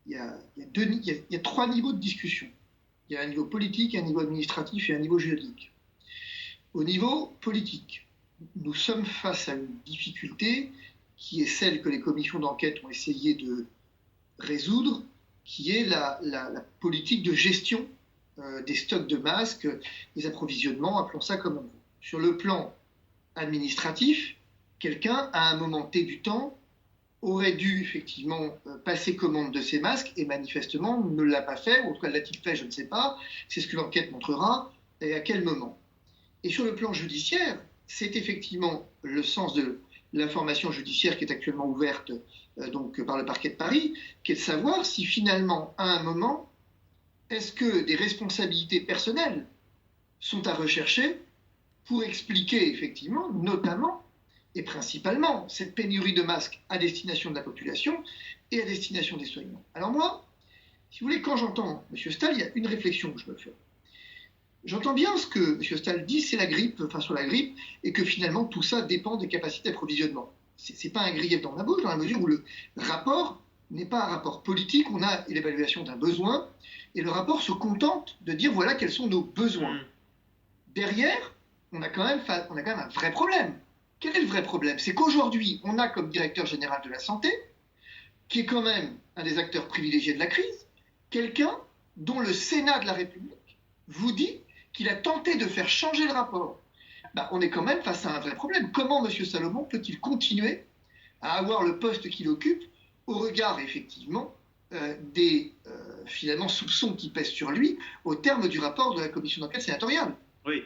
il y a trois niveaux de discussion. Il y a un niveau politique, un niveau administratif et un niveau juridique. Au niveau politique, nous sommes face à une difficulté qui est celle que les commissions d'enquête ont essayé de résoudre, qui est la politique de gestion des stocks de masques, des approvisionnements, appelons ça comme on veut. Sur le plan administratif, quelqu'un, à un moment T du temps, aurait dû effectivement passer commande de ces masques et manifestement ne l'a pas fait, ou en tout cas l'a-t-il fait, je ne sais pas, c'est ce que l'enquête montrera, et à quel moment. Et sur le plan judiciaire, c'est effectivement le sens de l'information judiciaire qui est actuellement ouverte donc par le parquet de Paris, qui est de savoir si finalement, à un moment, est-ce que des responsabilités personnelles sont à rechercher pour expliquer effectivement, notamment et principalement, cette pénurie de masques à destination de la population et à destination des soignants. Alors moi, si vous voulez, quand j'entends M. Stahl, il y a une réflexion que je me fais. J'entends bien ce que M. Stahl dit, c'est la grippe, enfin sur la grippe, et que finalement tout ça dépend des capacités d'approvisionnement. C'est pas un grief dans la bouche, dans la mesure où le rapport n'est pas un rapport politique, on a l'évaluation d'un besoin, et le rapport se contente de dire voilà quels sont nos besoins. Derrière, on a quand même un vrai problème. Quel est le vrai problème? C'est qu'aujourd'hui, on a comme directeur général de la santé, qui est quand même un des acteurs privilégiés de la crise, quelqu'un dont le Sénat de la République vous dit qu'il a tenté de faire changer le rapport. On est quand même face à un vrai problème. Comment M. Salomon peut-il continuer à avoir le poste qu'il occupe au regard, effectivement, des finalement soupçons qui pèsent sur lui au terme du rapport de la commission d'enquête sénatoriale? Oui,